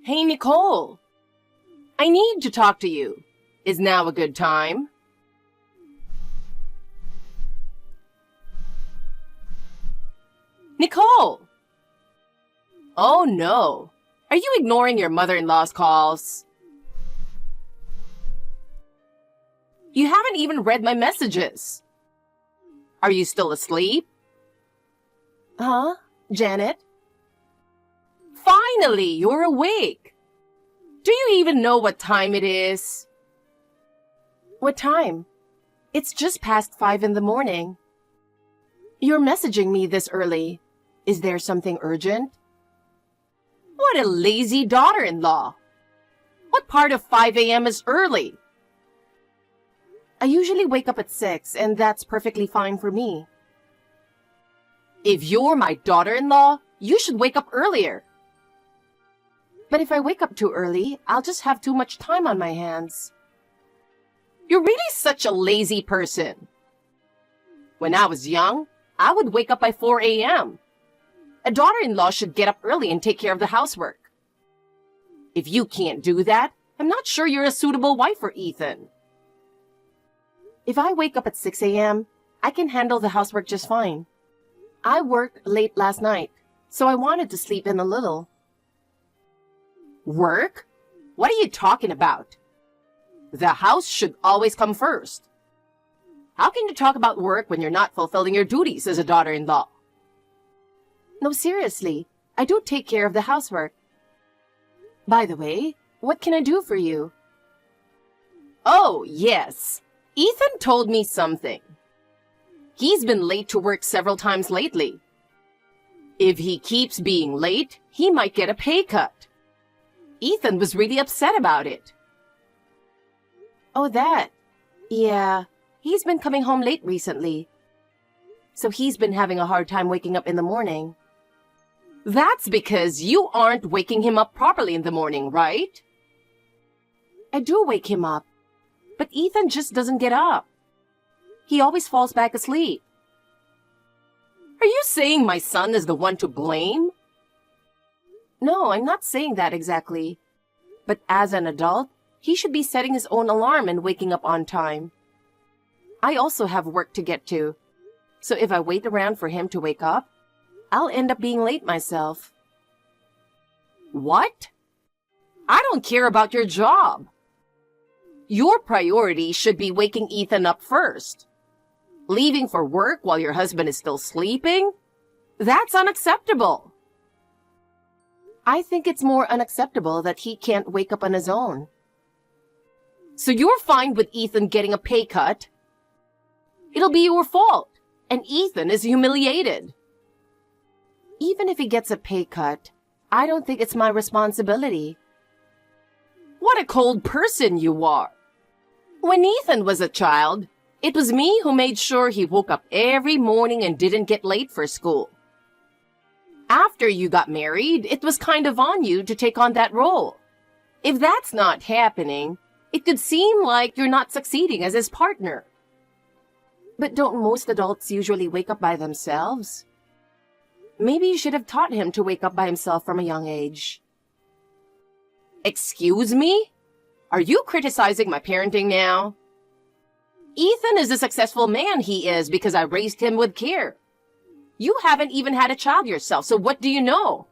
Hey, Nicole. I need to talk to you. Is now a good time? Nicole! Oh no. Are you ignoring your mother-in-law's calls? You haven't even read my messages. Are you still asleep? Huh? Janet? Finally, you're awake. Do you even know what time it is? What time? It's just past 5 in the morning. You're messaging me this early. Is there something urgent? What a lazy daughter-in-law. What part of 5 a.m. is early? I usually wake up at 6, and that's perfectly fine for me. If you're my daughter-in-law, you should wake up earlier. But if I wake up too early, I'll just have too much time on my hands. You're really such a lazy person. When I was young, I would wake up by 4 a.m. A daughter-in-law should get up early and take care of the housework. If you can't do that, I'm not sure you're a suitable wife for Ethan. If I wake up at 6 a.m., I can handle the housework just fine. I worked late last night, so I wanted to sleep in a little. Work? What are you talking about? The house should always come first. How can you talk about work when you're not fulfilling your duties as a daughter-in-law? No, seriously, I do take care of the housework. By the way, what can I do for you? Oh, yes. Ethan told me something. He's been late to work several times lately. If he keeps being late, he might get a pay cut. Ethan was really upset about it. Oh, that. Yeah, he's been coming home late recently. So he's been having a hard time waking up in the morning. That's because you aren't waking him up properly in the morning, right? I do wake him up, but Ethan just doesn't get up. He always falls back asleep. Are you saying my son is the one to blame? No, I'm not saying that exactly. But as an adult, he should be setting his own alarm and waking up on time. I also have work to get to, so if I wait around for him to wake up, I'll end up being late myself. What? I don't care about your job. Your priority should be waking Ethan up first. Leaving for work while your husband is still sleeping? That's unacceptable. I think it's more unacceptable that he can't wake up on his own. So you're fine with Ethan getting a pay cut? It'll be your fault, and Ethan is humiliated. Even if he gets a pay cut, I don't think it's my responsibility. What a cold person you are. When Ethan was a child, it was me who made sure he woke up every morning and didn't get late for school. After you got married, it was kind of on you to take on that role. If that's not happening, it could seem like you're not succeeding as his partner. But don't most adults usually wake up by themselves? Maybe you should have taught him to wake up by himself from a young age. Excuse me? Are you criticizing my parenting now? Ethan is the successful man he is because I raised him with care. You haven't even had a child yourself, so what do you know?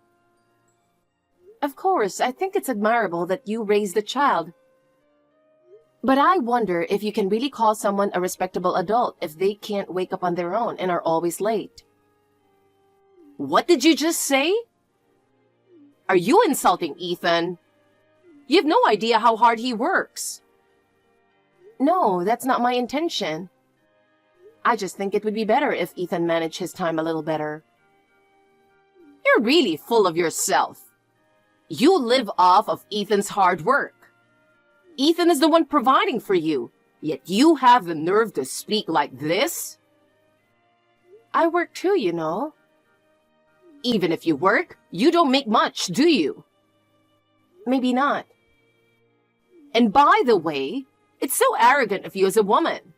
Of course, I think it's admirable that you raised a child. But I wonder if you can really call someone a respectable adult if they can't wake up on their own and are always late. What did you just say? Are you insulting Ethan? You have no idea how hard he works. No, that's not my intention. I just think it would be better if Ethan managed his time a little better. You're really full of yourself. You live off of Ethan's hard work. Ethan is the one providing for you, yet you have the nerve to speak like this? I work too, you know. Even if you work, you don't make much, do you? Maybe not. And by the way, it's so arrogant of you as a woman.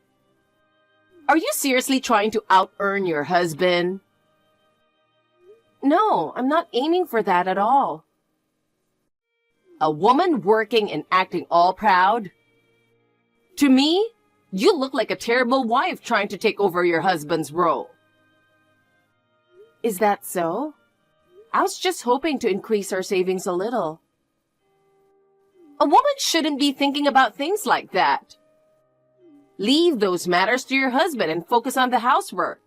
Are you seriously trying to out-earn your husband? No, I'm not aiming for that at all. A woman working and acting all proud? To me, you look like a terrible wife trying to take over your husband's role. Is that so? I was just hoping to increase our savings a little. A woman shouldn't be thinking about things like that. Leave those matters to your husband and focus on the housework.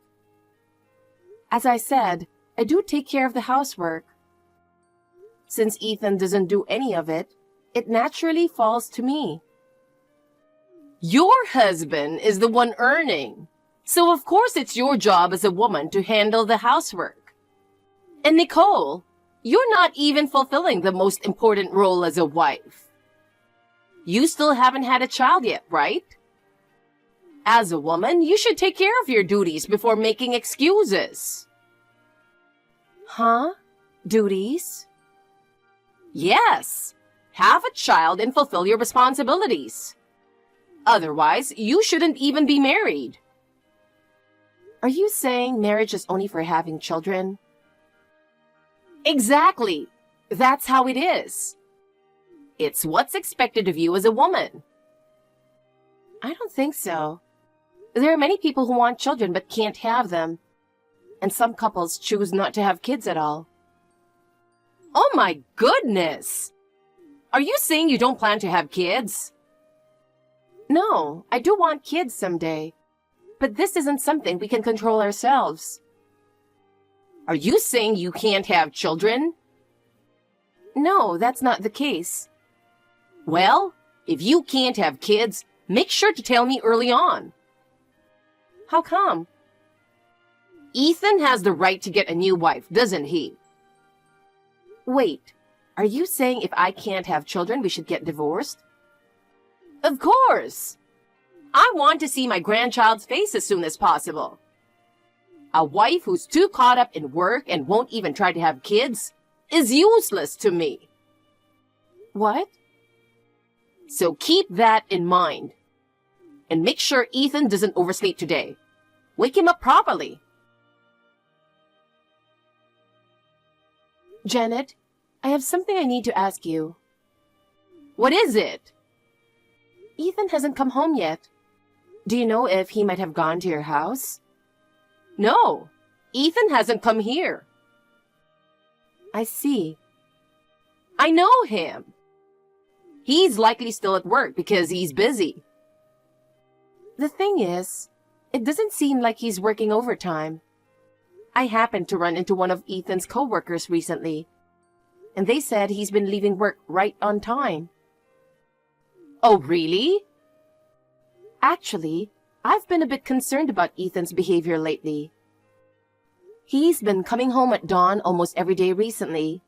As I said, I do take care of the housework. Since Ethan doesn't do any of it, it naturally falls to me. Your husband is the one earning, so of course it's your job as a woman to handle the housework. And Nicole, you're not even fulfilling the most important role as a wife. You still haven't had a child yet, right? As a woman, you should take care of your duties before making excuses. Huh? Duties? Yes. Have a child and fulfill your responsibilities. Otherwise, you shouldn't even be married. Are you saying marriage is only for having children? Exactly. That's how it is. It's what's expected of you as a woman. I don't think so. There are many people who want children but can't have them. And some couples choose not to have kids at all. Oh my goodness! Are you saying you don't plan to have kids? No, I do want kids someday. But this isn't something we can control ourselves. Are you saying you can't have children? No, that's not the case. Well, if you can't have kids, make sure to tell me early on. How come? Ethan has the right to get a new wife, doesn't he? Wait, are you saying if I can't have children, we should get divorced? Of course! I want to see my grandchild's face as soon as possible. A wife who's too caught up in work and won't even try to have kids is useless to me. What? So keep that in mind. And make sure Ethan doesn't oversleep today. Wake him up properly. Janet, I have something I need to ask you. What is it? Ethan hasn't come home yet. Do you know if he might have gone to your house? No, Ethan hasn't come here. I see. I know him. He's likely still at work because he's busy. The thing is, it doesn't seem like he's working overtime. I happened to run into one of Ethan's coworkers recently, and they said he's been leaving work right on time. Oh, really? Actually, I've been a bit concerned about Ethan's behavior lately. He's been coming home at dawn almost every day recently.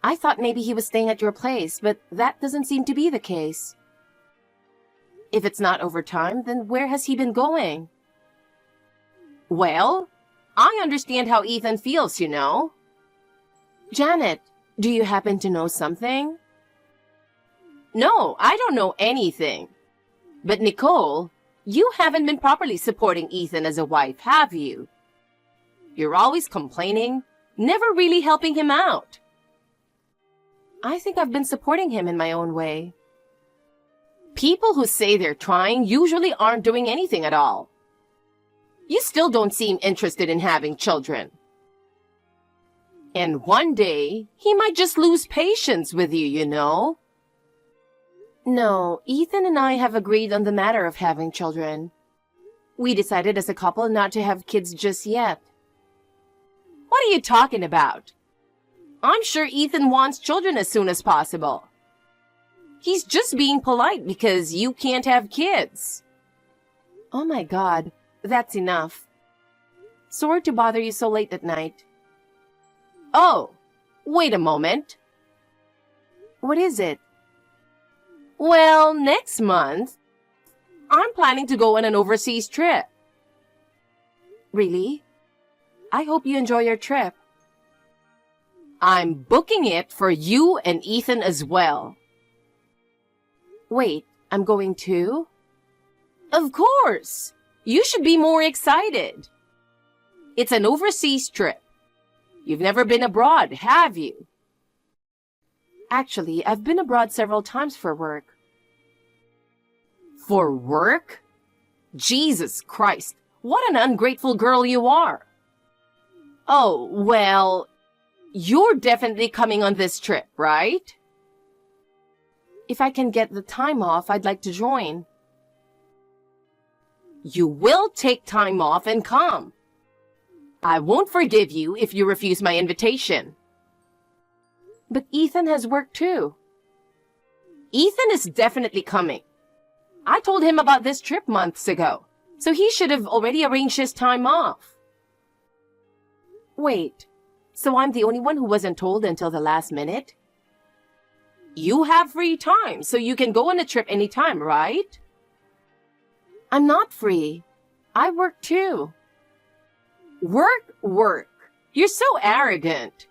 I thought maybe he was staying at your place, but that doesn't seem to be the case. If it's not overtime, then where has he been going? Well, I understand how Ethan feels, you know. Janet, do you happen to know something? No, I don't know anything. But Nicole, you haven't been properly supporting Ethan as a wife, have you? You're always complaining, never really helping him out. I think I've been supporting him in my own way. People who say they're trying usually aren't doing anything at all. You still don't seem interested in having children. And one day, he might just lose patience with you, you know? No, Ethan and I have agreed on the matter of having children. We decided as a couple not to have kids just yet. What are you talking about? I'm sure Ethan wants children as soon as possible. He's just being polite because you can't have kids. Oh my God, that's enough. Sorry to bother you so late at night. Oh, wait a moment. What is it? Well, next month, I'm planning to go on an overseas trip. Really? I hope you enjoy your trip. I'm booking it for you and Ethan as well. Wait, I'm going too? Of course! You should be more excited. It's an overseas trip. You've never been abroad, have you? Actually, I've been abroad several times for work. For work? Jesus Christ, what an ungrateful girl you are. Oh, well, you're definitely coming on this trip, right? If I can get the time off, I'd like to join. You will take time off and come. I won't forgive you if you refuse my invitation. But Ethan has work too. Ethan is definitely coming. I told him about this trip months ago, so he should have already arranged his time off. Wait, so I'm the only one who wasn't told until the last minute? You have free time, so you can go on a trip anytime, right? I'm not free. I work too. Work. You're so arrogant.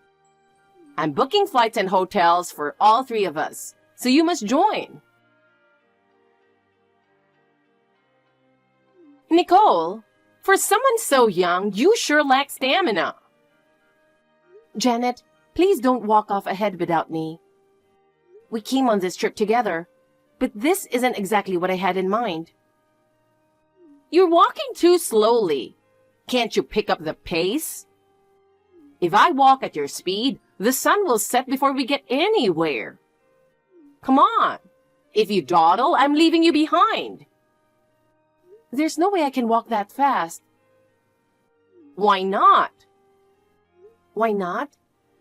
I'm booking flights and hotels for all three of us, so you must join. Nicole, for someone so young, you sure lack stamina. Janet, please don't walk off ahead without me. We came on this trip together, but this isn't exactly what I had in mind. You're walking too slowly. Can't you pick up the pace? If I walk at your speed, the sun will set before we get anywhere. Come on. If you dawdle, I'm leaving you behind. There's no way I can walk that fast. Why not? Why not?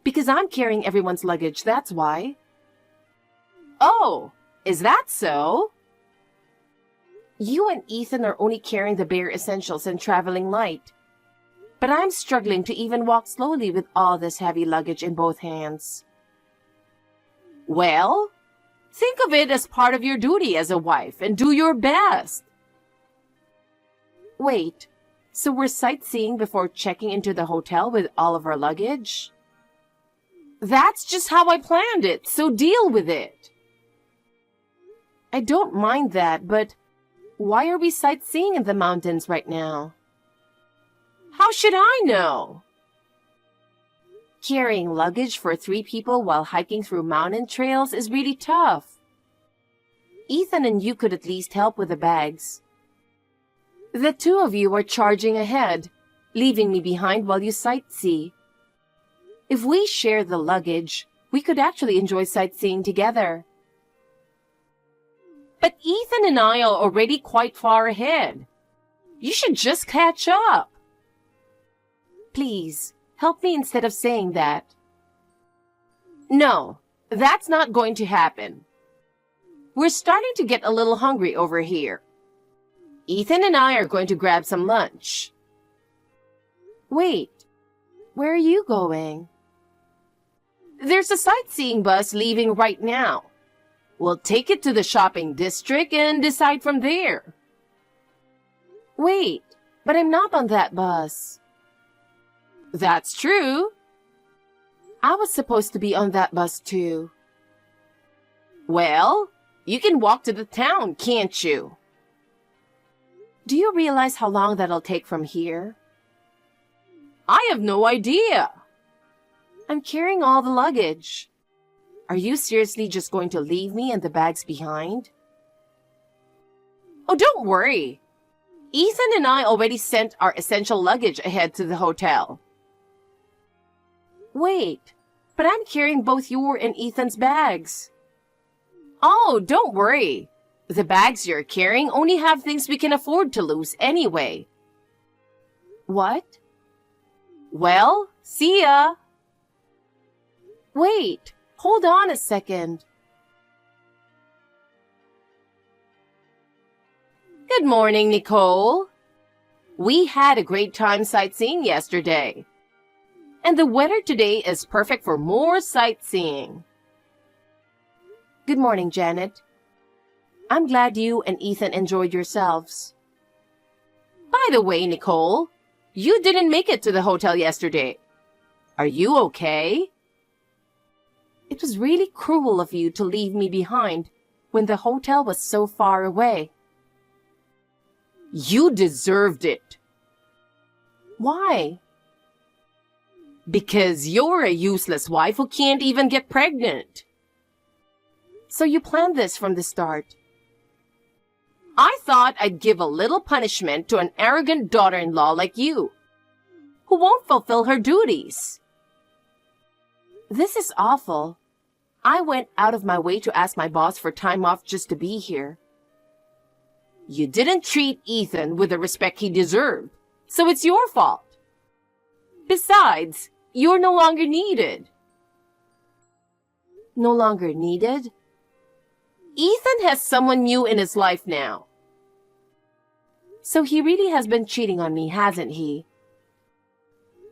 Because I'm carrying everyone's luggage, that's why. Oh, is that so? You and Ethan are only carrying the bare essentials and traveling light. But I'm struggling to even walk slowly with all this heavy luggage in both hands. Well, think of it as part of your duty as a wife and do your best. Wait, so we're sightseeing before checking into the hotel with all of our luggage? That's just how I planned it, so deal with it. I don't mind that, but why are we sightseeing in the mountains right now? How should I know? Carrying luggage for 3 people while hiking through mountain trails is really tough. Ethan and you could at least help with the bags. The 2 of you are charging ahead, leaving me behind while you sightsee. If we share the luggage, we could actually enjoy sightseeing together. But Ethan and I are already quite far ahead. You should just catch up. Please, help me instead of saying that. No, that's not going to happen. We're starting to get a little hungry over here. Ethan and I are going to grab some lunch. Wait, where are you going? There's a sightseeing bus leaving right now. We'll take it to the shopping district and decide from there. Wait, but I'm not on that bus. That's true. I was supposed to be on that bus too. Well, you can walk to the town, can't you? Do you realize how long that'll take from here? I have no idea. I'm carrying all the luggage. Are you seriously just going to leave me and the bags behind? Oh, don't worry. Ethan and I already sent our essential luggage ahead to the hotel. Wait, but I'm carrying both your and Ethan's bags. Oh, don't worry. The bags you're carrying only have things we can afford to lose anyway. What? Well, see ya. Wait, hold on a second. Good morning, Nicole. We had a great time sightseeing yesterday. And the weather today is perfect for more sightseeing. Good morning, Janet. I'm glad you and Ethan enjoyed yourselves. By the way, Nicole, you didn't make it to the hotel yesterday. Are you okay? It was really cruel of you to leave me behind when the hotel was so far away. You deserved it. Why? Because you're a useless wife who can't even get pregnant. So you planned this from the start. I thought I'd give a little punishment to an arrogant daughter-in-law like you, who won't fulfill her duties. This is awful. I went out of my way to ask my boss for time off just to be here. You didn't treat Ethan with the respect he deserved, so it's your fault. Besides, you're no longer needed. No longer needed? Ethan has someone new in his life now. So he really has been cheating on me, hasn't he?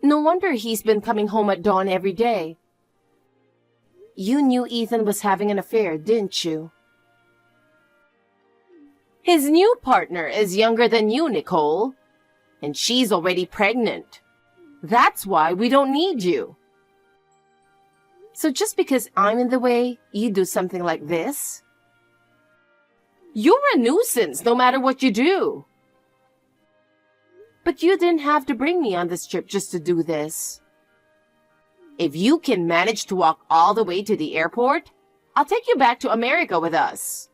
No wonder he's been coming home at dawn every day. You knew Ethan was having an affair, didn't you? His new partner is younger than you, Nicole, and she's already pregnant. That's why we don't need you. So just because I'm in the way, you do something like this? You're a nuisance no matter what you do. But you didn't have to bring me on this trip just to do this. If you can manage to walk all the way to the airport, I'll take you back to America with us.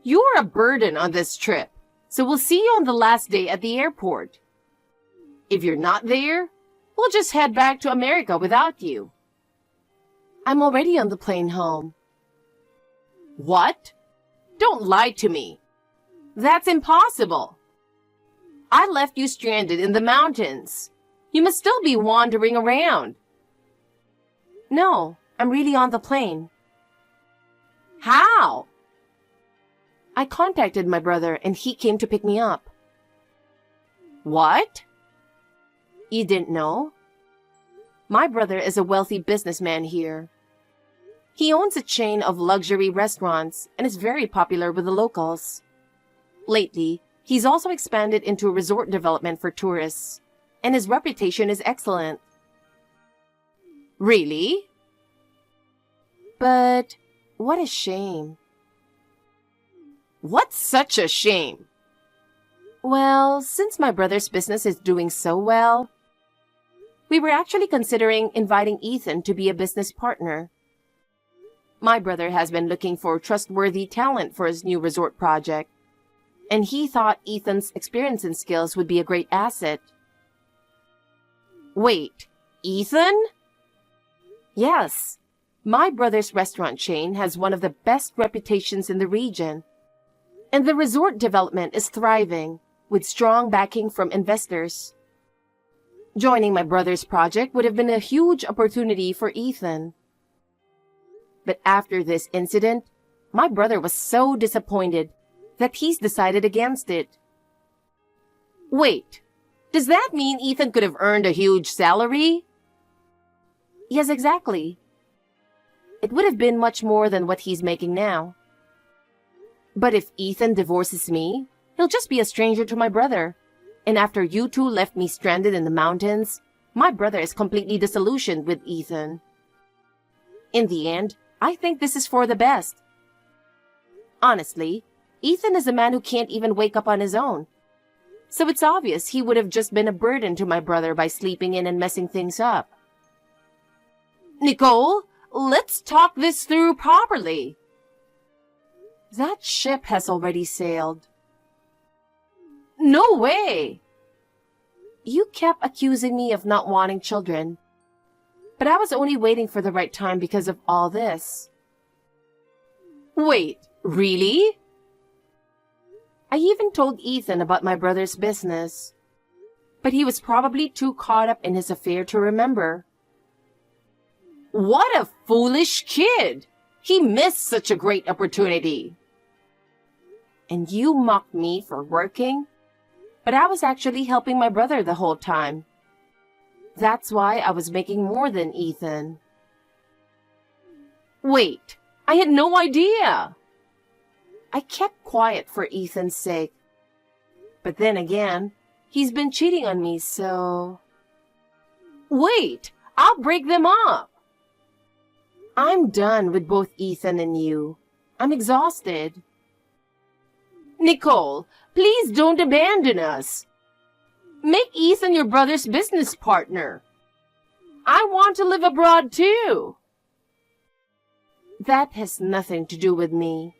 You're a burden on this trip, so we'll see you on the last day at the airport. If you're not there, we'll just head back to America without you. I'm already on the plane home. What? Don't lie to me. That's impossible. I left you stranded in the mountains. You must still be wandering around. No, I'm really on the plane. How? I contacted my brother and he came to pick me up. What? You didn't know? My brother is a wealthy businessman here. He owns a chain of luxury restaurants and is very popular with the locals. Lately, he's also expanded into resort development for tourists, and his reputation is excellent. Really? But what a shame. What's such a shame? Well, since my brother's business is doing so well, we were actually considering inviting Ethan to be a business partner. My brother has been looking for trustworthy talent for his new resort project, and he thought Ethan's experience and skills would be a great asset. Wait, Ethan? Yes. My brother's restaurant chain has one of the best reputations in the region, and the resort development is thriving, with strong backing from investors. Joining my brother's project would have been a huge opportunity for Ethan. But after this incident, my brother was so disappointed that he's decided against it. Wait, does that mean Ethan could have earned a huge salary? Yes, exactly. It would have been much more than what he's making now. But if Ethan divorces me, he'll just be a stranger to my brother. And after you two left me stranded in the mountains, my brother is completely disillusioned with Ethan. In the end, I think this is for the best. Honestly, Ethan is a man who can't even wake up on his own. So it's obvious he would have just been a burden to my brother by sleeping in and messing things up. Nicole, let's talk this through properly. That ship has already sailed. No way! You kept accusing me of not wanting children, but I was only waiting for the right time because of all this. Wait, really? I even told Ethan about my brother's business, but he was probably too caught up in his affair to remember. What a foolish kid! He missed such a great opportunity. And you mocked me for working? But I was actually helping my brother the whole time. That's why I was making more than Ethan. Wait, I had no idea. I kept quiet for Ethan's sake. But then again, he's been cheating on me, so... Wait, I'll break them up. I'm done with both Ethan and you. I'm exhausted. Nicole, please don't abandon us. Make Ethan your brother's business partner. I want to live abroad too. That has nothing to do with me.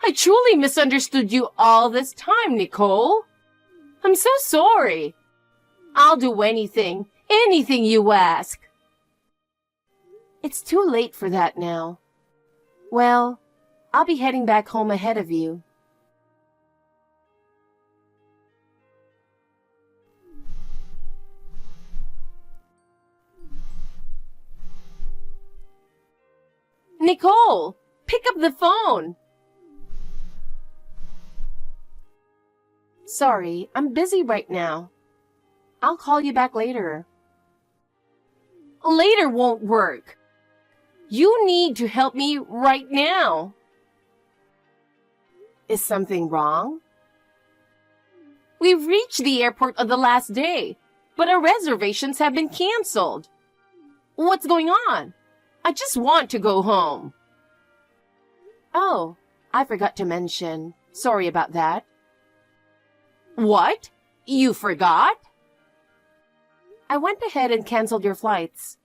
I truly misunderstood you all this time, Nicole. I'm so sorry. I'll do anything you ask. It's too late for that now. Well, I'll be heading back home ahead of you. Nicole, pick up the phone. Sorry, I'm busy right now. I'll call you back later. Later won't work. You need to help me right now. Is something wrong? We've reached the airport on the last day, but our reservations have been canceled. What's going on? I just want to go home. Oh, I forgot to mention. Sorry about that. What? You forgot? I went ahead and canceled your flights.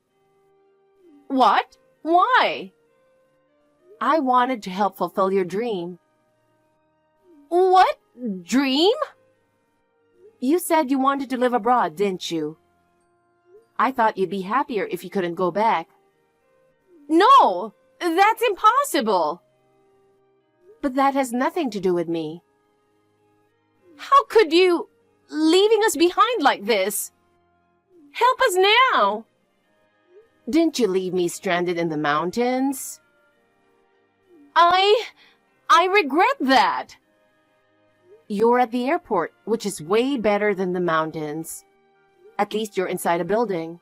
What? Why? I wanted to help fulfill your dream. What dream? You said you wanted to live abroad, didn't you? I thought you'd be happier if you couldn't go back. No, that's impossible. But that has nothing to do with me. How could you, leaving us behind like this? Help us now. Didn't you leave me stranded in the mountains? I regret that. You're at the airport, which is way better than the mountains. At least you're inside a building.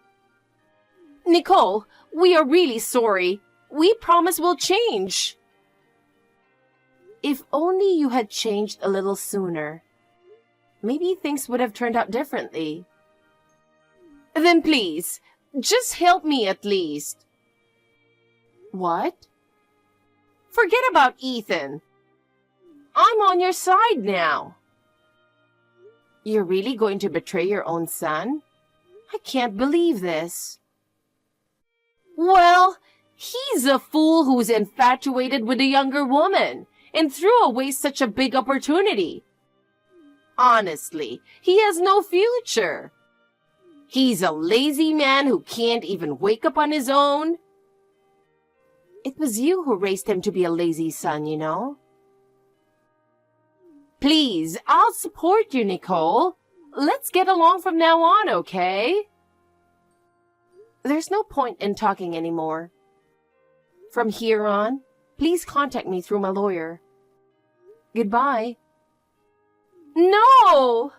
Nicole, we are really sorry. We promise we'll change. If only you had changed a little sooner. Maybe things would have turned out differently. Then please, just help me at least. What? Forget about Ethan. I'm on your side now. You're really going to betray your own son? I can't believe this. Well, he's a fool who's infatuated with a younger woman and threw away such a big opportunity. Honestly, he has no future. He's a lazy man who can't even wake up on his own. It was you who raised him to be a lazy son, you know. Please, I'll support you, Nicole. Let's get along from now on, okay? There's no point in talking anymore. From here on, please contact me through my lawyer. Goodbye. No!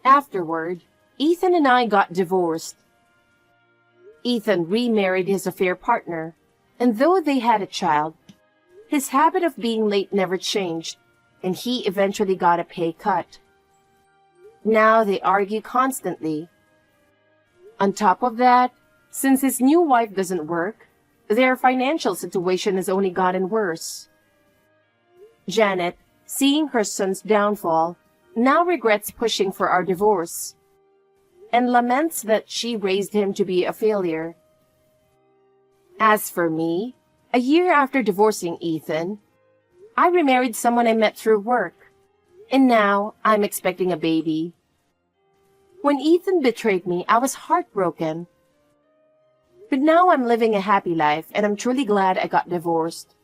Afterward, Ethan and I got divorced. Ethan remarried his affair partner, and though they had a child, his habit of being late never changed, and he eventually got a pay cut. Now they argue constantly. On top of that, since his new wife doesn't work, their financial situation has only gotten worse. Janet, seeing her son's downfall, now regrets pushing for our divorce, and laments that she raised him to be a failure. As for me, a year after divorcing Ethan, I remarried someone I met through work, and now I'm expecting a baby. When Ethan betrayed me, I was heartbroken. But now I'm living a happy life, and I'm truly glad I got divorced.